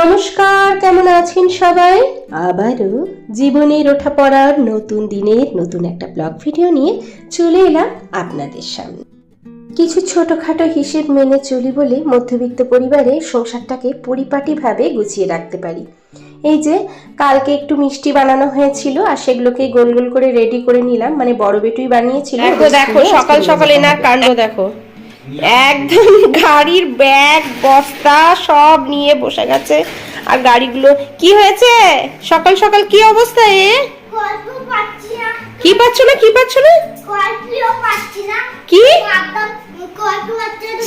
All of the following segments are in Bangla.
নমস্কার, কেমন আছেন সবাই? আবারও জীবনের ওঠা পড়ার নতুন দিনের নতুন একটা ব্লগ ভিডিও নিয়ে চলে এলাম আপনাদের সামনে। কিছু ছোটখাটো হিসেব মেনে চলি বলে মধ্যবিত্ত পরিবারে সংসারটাকে পরিপাটিভাবে গুছিয়ে রাখতে পারি। এই যে কালকে একটু মিষ্টি বানানো হয়েছিল আর সেগুলোকে গোল গোল করে রেডি করে নিলাম, মানে বড় বেটুই বানিয়েছিল। দেখো সকাল সকাল এনার কাণ্ড দেখো, একদম গাড়ির ব্যাগ বস্তা সব নিয়ে বসে গেছে। আর গাড়িগুলো কি হয়েছে সকাল সকাল, কি অবস্থা? কি পাচ্ছ না, কি পাচ্ছ না? কি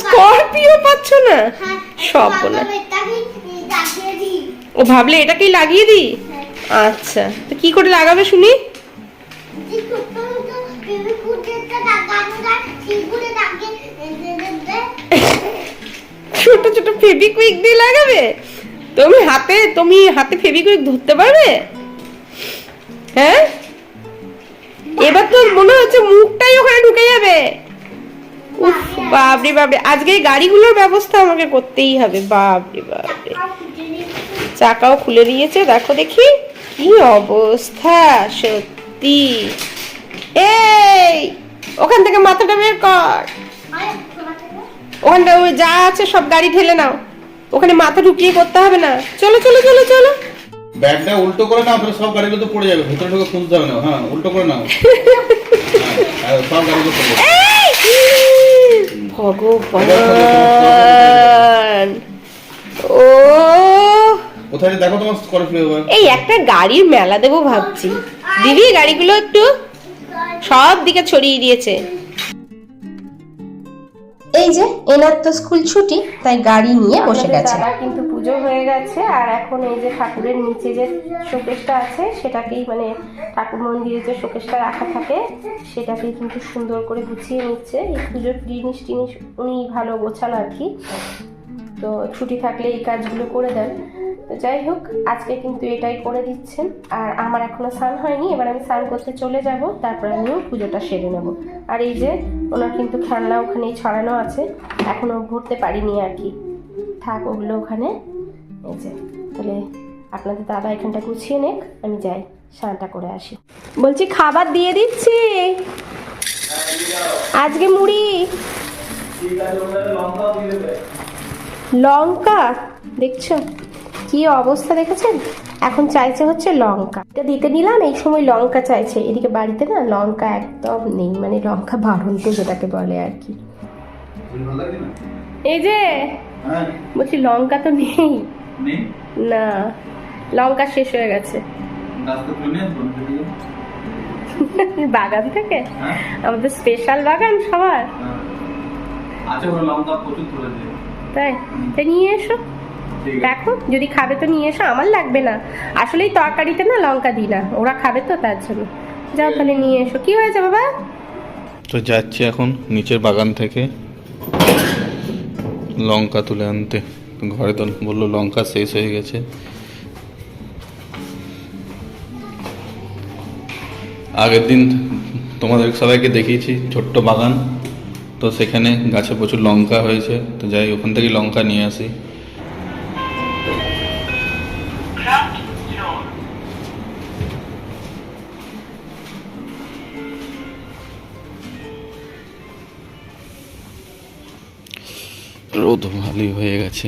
স্করপিও পাচ্ছ না? সব বলে ও ভাবলে এটাকেই লাগিয়ে দিই। আচ্ছা, তো কি করে লাগাবে শুনি? ছোট ছোট ফেভিকুইক দিয়ে লাগাবে? তুমি হাতে ফেভিকুইক ধরতে পারবে? হ্যাঁ, এবার তো মনে হচ্ছে মুখটাই ওখানে ঢুকে যাবে। উফ, বাপরে বাপরে, আজকে এই গাড়িগুলোর ব্যবস্থা আমাকে করতেই হবে। বাপরে বাপরে, চাকাও খুলে দিয়েছে, দেখো দেখি কি অবস্থা সত্যি। এই ওখান থেকে মাথাটা বের কর, ওখানটা ওই যা আছে সব গাড়ি ঢেলে নাও, ওখানে মাথা ঢুকিয়ে করতে হবে না। চলো চলো চলো চলো, ব্যাগটা উল্টো করে নাও, তাহলে সব গাড়িগুলো তো পড়ে যাবে, ভিতরে ঢুকে খুলতে হবে না। হ্যাঁ, উল্টো করে নাও। হ্যাঁ, সব গাড়িগুলো পড়ে যাবে। ভগবান, ও কোথায় দেখো তোমার স্করপিও? এই একটা গাড়ির মেলা দেবো ভাবছি। দিদি গাড়িগুলো একটু সব দিকে ছড়িয়ে দিয়েছে। এই যে এনার তো স্কুল ছুটি, তাই গাড়ি নিয়ে বসে গেছে। কিন্তু পুজো হয়ে গেছে আর এখন এই যে ঠাকুরের নিচে যে শোকেসটা আছে সেটাকেই, মানে ঠাকুর মন্দিরে যে শোকেসটা রাখা থাকে সেটাকেই কিন্তু সুন্দর করে গুছিয়ে নিচ্ছে। এই পুজোর জিনিস উনি ভালো গোছান আর কি, তো ছুটি থাকলে এই কাজগুলো করে দেন। তো যাই হোক, আজকে কিন্তু এটাই করে দিচ্ছেন। আর আমার এখনো স্নান হয়নি, এবার আমি স্নান করতে চলে যাব, তারপর আমিও পুজোটা সেরে নেব। আর এই যে ওনার কিন্তু খেলনা ওখানেই ছড়ানো আছে, এখনো ভরতে পারিনি আর কি, থাক ওগুলো ওখানে। এই যে তাহলে আপনাদের দাদা এখানটা গুছিয়ে নেক, আমি যাই স্নানটা করে আসি। বলছি খাবার দিয়ে দিচ্ছি, আজকে মুড়ি লঙ্কা, দেখছো কি অবস্থা দেখেছেন? এখন চাইছে হচ্ছে লঙ্কা, এটা দিতে নিলাম, এই সময় লঙ্কা চাইছে। এদিকে বাড়িতে না লঙ্কা একদম নেই, মানে লঙ্কা বাড়ন্ত যেটাকে বলে আর কি। এই যে বলছি লঙ্কা তো নেই না, লঙ্কা শেষ হয়ে গেছে। বাগান থেকে, আমাদের স্পেশাল বাগান সবার, তাই তাই নিয়ে এসো। দেখো যদি খাবে তো নিয়ে এসো, আমার লাগবে না আসলে, এই তরকারিতে না লঙ্কা দিই না, ওরা খাবে তো তার জন্য। যাও তাহলে নিয়ে এসো। কি হয়েছে বাবা? তো যাচ্ছি এখন নিচের বাগান থেকে লঙ্কা তুলে আনতে। ঘরে তো বললো লঙ্কা শেষ হয়ে গেছে। আগের দিন তোমাদের সবাইকে দেখিয়েছি ছোট্ট বাগান, তো সেখানে গাছে প্রচুর লঙ্কা হয়েছে, তো যাই ওখান থেকে লঙ্কা নিয়ে আসি। রোদ ভালোই হয়ে গেছে,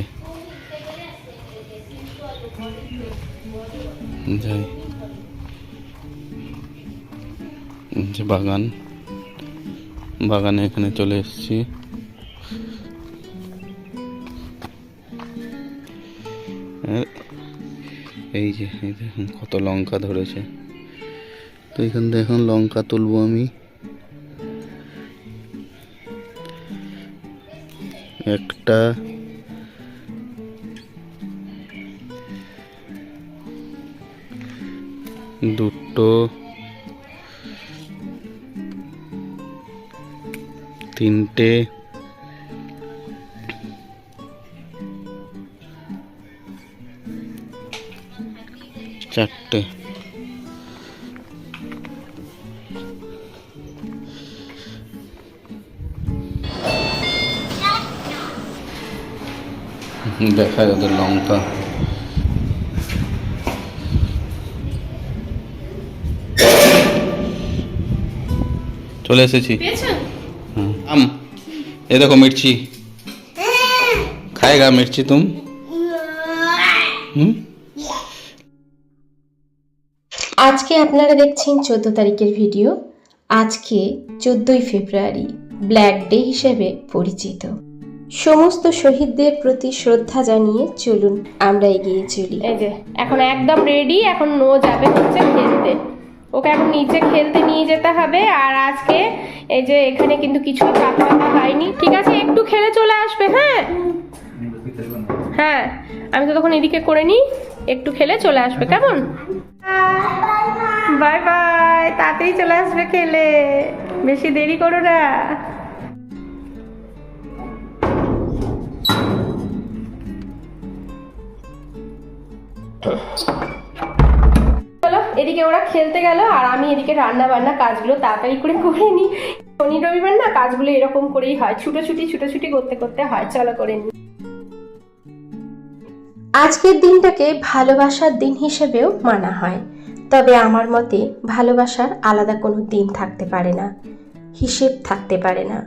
যাই যে বাগানে এখানে চলে এসেছি। এই যে কত লঙ্কা ধরেছে, তো এখান থেকে এখন লঙ্কা তুলবো আমি। একটা, দুটো, তিনটে, চারটে। দেখায় ওদের লঙ্কা। চলে এসেছি। পেয়েছো? ये देखो मिर्ची, खाएगा मिर्ची तुम? আজকে আপনারা দেখছেন 14 তারিখের ভিডিও। আজকে 14ই ফেব্রুয়ারি, ব্ল্যাক ডে হিসেবে পরিচিত। সমস্ত শহীদদের প্রতি শ্রদ্ধা জানিয়ে চলুন আমরা এগিয়ে চলি। এই যে এখন একদম রেডি, এখন নো যাবে হচ্ছে খেলতে। ওকে এখন নিচে খেলতে নিয়ে যেতে হবে। আর আজকে এই যে এখানে কিন্তু কিছু পাতা হয়নি, ঠিক আছে? একটু খেলে চলে আসবে। হ্যাঁ হ্যাঁ, আমি তো তখন এদিকে করে নিই, একটু খেলে চলে আসবে, কেমন? বাই বাই, তাতেই চলে আসবে খেলে, বেশি দেরি করো না। চলো, এদিকে ওরা খেলতে গেল আর আমি এদিকে রান্না বান্না কাজগুলো তাড়াতাড়ি করে নিই। শনি রবিবার না কাজগুলো এরকম করেই হয়, ছুটোছুটি করতে করতে হয়। চলো করে নিই। আজকের দিনটাকে ভালোবাসার দিন হিসেবেও মানা হয়, তবে আমার মতে ভালোবাসার আলাদা কোনো দিন থাকতে পারে না, হিসেব থাকতে পারে না,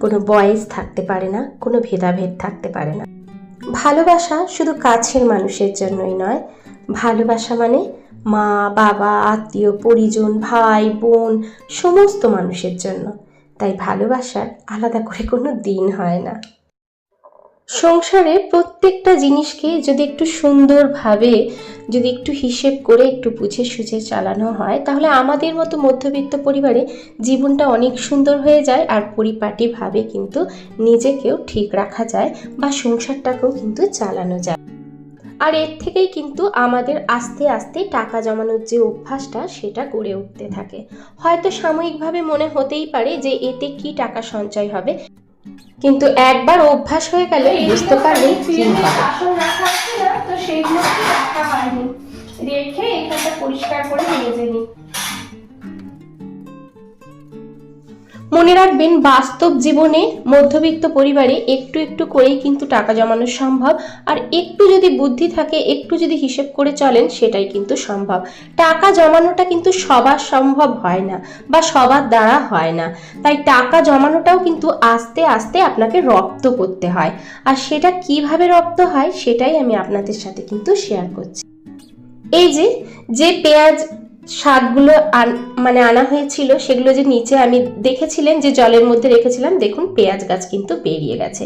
কোনো বয়স থাকতে পারে না, কোনো ভেদাভেদ থাকতে পারে না। ভালোবাসা শুধু কাছের মানুষের জন্যই নয়, ভালোবাসা মানে মা বাবা আত্মীয় পরিজন ভাই বোন সমস্ত মানুষের জন্য। তাই ভালোবাসার আলাদা করে কোনো দিন হয় না। সংসারে প্রত্যেকটা জিনিসকে যদি একটু সুন্দরভাবে, যদি একটু হিসেব করে একটু বুঝে সুঝে চালানো হয়, তাহলে আমাদের মতো মধ্যবিত্ত পরিবারে জীবনটা অনেক সুন্দর হয়ে যায়। আর পরিপাটিভাবে কিন্তু নিজেকেও ঠিক রাখা যায় বা সংসারটাকেও কিন্তু চালানো যায়। আর এর থেকেই কিন্তু আমাদের আস্তে আস্তে টাকা জমানোর যে অভ্যাসটা সেটা গড়ে উঠতে থাকে। হয়তো সাময়িকভাবে মনে হতেই পারে যে এতে কি টাকা সঞ্চয় হবে, কিন্তু একবার অভ্যাস হয়ে গেলে বুঝতে পারলে কি হবে। আসন রাখা আছে না, তো সেইগুলো রাখা হয়নি, রেখে এখানটা পরিষ্কার করে মেজে নিই। মনে রাখবেন, বাস্তব জীবনে মধ্যবিত্ত পরিবারে একটু একটু করেই কিন্তু টাকা জমানো সম্ভব। আর একটু যদি বুদ্ধি থাকে, একটু যদি হিসেব করে চলেন, সেটাই কিন্তু সম্ভব। টাকা জমানোটা কিন্তু সবার সম্ভব হয় না বা সবার দ্বারা হয় না। তাই টাকা জমানোটাও কিন্তু আস্তে আস্তে আপনাকে রপ্ত করতে হয়। আর সেটা কিভাবে রপ্ত হয় সেটাই আমি আপনাদের সাথে কিন্তু শেয়ার করছি। এই যে পেঁয়াজ শাকগুলো আনা হয়েছিল, সেগুলো যে নিচে আমি দেখেছিলেন যে জলের মধ্যে রেখেছিলাম, দেখুন পেঁয়াজ গাছ কিন্তু বেরিয়ে গেছে।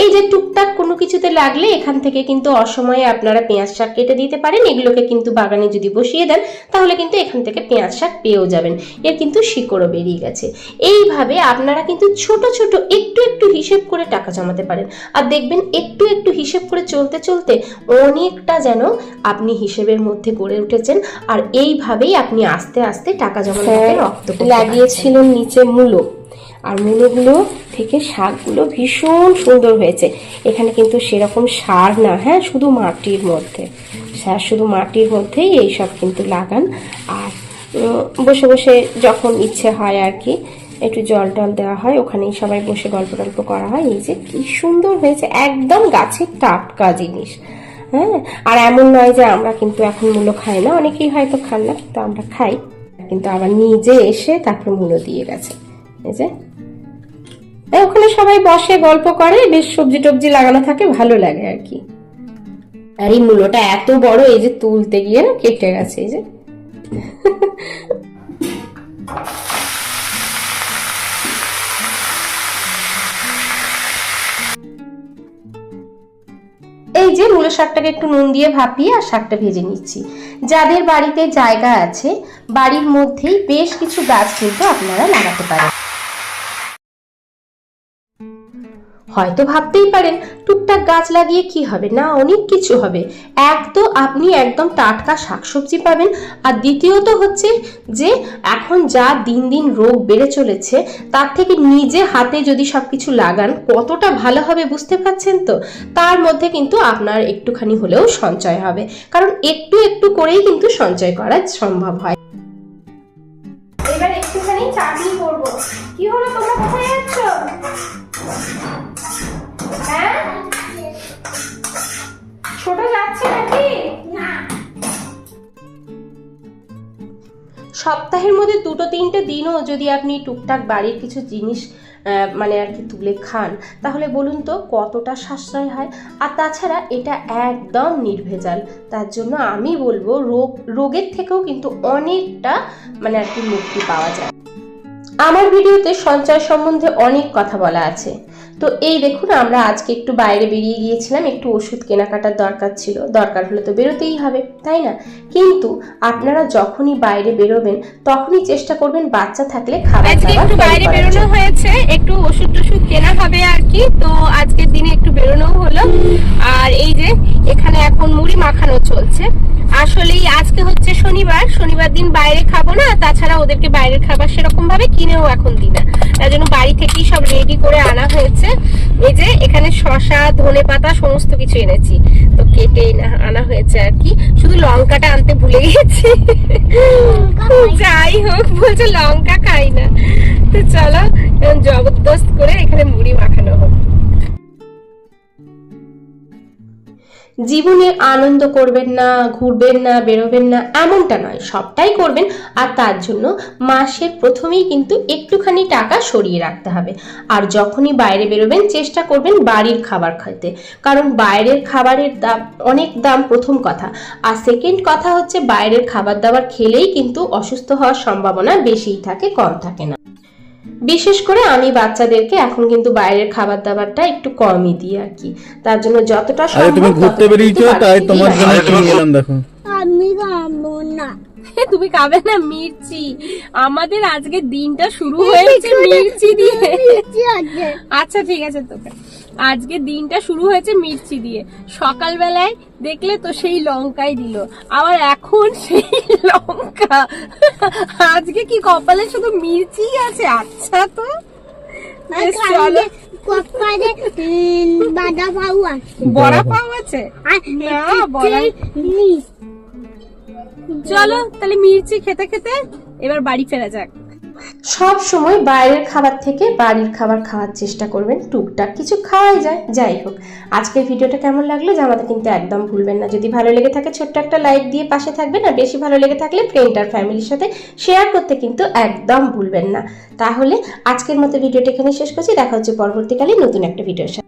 এই যে টুকটাক কোনো কিছুতে লাগলে এখান থেকে কিন্তু অসময়ে আপনারা পেঁয়াজ শাক কেটে দিতে পারেন। এগুলোকে কিন্তু বাগানে যদি বসিয়ে দেন তাহলে কিন্তু এখান থেকে পেঁয়াজ শাক পেয়েও যাবেন। এর কিন্তু শিকড়ও বেরিয়ে গেছে। এইভাবে আপনারা কিন্তু ছোট ছোট একটু একটু হিসেব করে টাকা জমাতে পারেন। আর দেখবেন একটু একটু হিসেব করে চলতে চলতে অনেকটা যেন আপনি হিসেবের মধ্যে গড়ে উঠেছেন। আর এইভাবেই আপনি আস্তে আস্তে টাকা জমানোটাকে রপ্ত করতে লাগিয়েছিলেন নিচে মূলো, আর মূলগুলো থেকে শাকগুলো ভীষণ সুন্দর হয়েছে। এখানে কিন্তু সেরকম সার না, হ্যাঁ, শুধু মাটির মধ্যে, শুধু মাটির মধ্যেই এইসব কিন্তু লাগান। আর বসে বসে যখন ইচ্ছে হয় আর কি একটু জল টল দেওয়া হয়, ওখানেই সবাই বসে গল্প টল্প করা হয়। এই যে কি সুন্দর হয়েছে, একদম গাছের টাটকা জিনিস। হ্যাঁ, আর এমন নয় যে আমরা কিন্তু এখন মূলো খাই না, অনেকেই হয়তো খান না, কিন্তু আমরা খাই। কিন্তু আবার নিজে এসে তারপর মূলো দিয়ে গেছে। এই যে ওখানে সবাই বসে গল্প করে, বেশ সবজি টবজি লাগানো থাকে, ভালো লাগে আর কি। আর এই মূলোটা এত বড়, এই যে তুলতে গিয়ে না কেটে গেছে। এই যে এই যে মূলো শাকটাকে একটু নুন দিয়ে ভাপিয়ে আর শাকটা ভেজে নিচ্ছি। যাদের বাড়িতে জায়গা আছে, বাড়ির মধ্যেই বেশ কিছু গাছ কিন্তু আপনারা লাগাতে পারেন। হয়তো ভাবতেই পারেন টুকটাক গাছ লাগিয়ে কি হবে, না, অনেক কিছু হবে। এক তো আপনি একদম টাটকা শাকসবজি পাবেন, আর দ্বিতীয়ত হচ্ছে যে এখন যা দিন দিন রোগ বেড়ে চলেছে, তার থেকে নিজে হাতে যদি সবকিছু লাগান কতটা ভালো হবে বুঝতে পারছেন তো। তার মধ্যে কিন্তু আপনার একটুখানি হলেও সঞ্চয় হবে, কারণ একটু একটু করেই কিন্তু সঞ্চয় করা সম্ভব হয়। এবার একটুখানি চাটনি করব। কি হলো, তোমরা কোথায় যাচ্ছ? হ্যাঁ, ছোট যাচ্ছে নাকি? সপ্তাহের মধ্যে 2-3টে দিনও যদি আপনি টুকটাক বাড়ির কিছু জিনিস মানে আর কি তুলে খান, তাহলে বলুন তো কতটা সাশ্রয় হয়। আর তাছাড়া এটা একদম নির্ভেজাল, তার জন্য আমি বলবো রোগের থেকেও কিন্তু অনেকটা মানে আর কি মুক্তি পাওয়া যায়। আমার ভিডিওতে সঞ্চয় সম্বন্ধে অনেক কথা বলা আছে। তো এই দেখুন, আমরা আজকে একটু বাইরে বেরিয়ে গিয়েছিলাম, একটু ওষুধ কেনাকাটার দরকার ছিল, দরকার হলে তো বেরোতেই হবে, তাই না? কিন্তু আপনারা যখনই বাইরে বেরোবেন তখনই চেষ্টা করবেন বাচ্চা থাকলে খাবার আজকে একটু বাইরে বেরোনো হয়েছে, একটু ওষুধ টষুধ কেনা হবে আর কি। তো আজকের দিনে একটু বেরোনো হলো। আর এই যে এখানে এখন মুড়ি মাখানো চলছে। আসলেই আজকে হচ্ছে শনিবার দিন বাইরে খাবো না, তাছাড়া ওদেরকে বাইরের খাবার সেরকম ভাবে কিনেও এখন দিই না, তার জন্য বাড়ি থেকেই সব রেডি করে আনা হয়েছে। এই যে এখানে শসা, ধনেপাতা সমস্ত কিছু এনেছি, তো কেটে আনা হয়েছে আর কি। শুধু লঙ্কাটা আনতে ভুলে গেছি। যাই হোক, বলছে লঙ্কা খাই না। তো চলো জবরদস্ত করে এখানে মুড়ি মাখানো হোক। জীবনে আনন্দ করবেন না, ঘুরবেন না, বেরোবেন না এমনটা নয়, সবটাই করবেন। আর তার জন্য মাসের প্রথমেই কিন্তু একটুখানি টাকা সরিয়ে রাখতে হবে। আর যখনই বাইরে বেরোবেন চেষ্টা করবেন বাড়ির খাবার খেতে, কারণ বাইরের খাবারের দাম অনেক দাম প্রথম কথা। আর সেকেন্ড কথা হচ্ছে বাইরের খাবার দাবার খেলেই কিন্তু অসুস্থ হওয়ার সম্ভাবনা বেশিই থাকে, কম থাকে না। বিশেষ করে আমি বাচ্চাদেরকে এখন কিন্তু বাইরের খাবার দাবারটা একটু কমই দিই আর কি, তার জন্য যতটা সম্ভব। তুমি ঘুরতে বেরিয়েছো তাই তোমার জন্য কিনে এলাম, দেখো। আমি খাবো না। তুমি খাবে না মির্চি? আমাদের আজকে দিনটা শুরু হয়েছে মির্চি দিয়ে। আচ্ছা ঠিক আছে, তোকে আজকে দিনটা শুরু হয়েছে মির্চি দিয়ে। সকালবেলায় দেখলে তো সেই লঙ্কাই দিল, আবার এখন সেই লঙ্কা। আজকে কি কপালে শুধু মির্চি আছে? আচ্ছা, তো চলো। বড়া পাও আছে না? বড়া চলো তাহলে মির্চি খেতে খেতে এবার বাড়ি ফেরা যাক। সব সময় বাইরের খাবার থেকে বাড়ির খাবার খাওয়ার চেষ্টা করবেন, টুকটাক কিছু খাওয়াই যায়। যাই হোক, আজকের ভিডিওটা কেমন লাগলো জানাতে কিন্তু একদম ভুলবেন না। যদি ভালো লেগে থাকে ছোট্ট একটা লাইক দিয়ে পাশে থাকবেন, আর বেশি ভালো লেগে থাকলে ফ্রেন্ড আর ফ্যামিলির সাথে শেয়ার করতে কিন্তু একদম ভুলবেন না। তাহলে আজকের মতো ভিডিওটা এখানে শেষ করছি, দেখা হচ্ছে পরবর্তীকালে নতুন একটা ভিডিওর সাথে।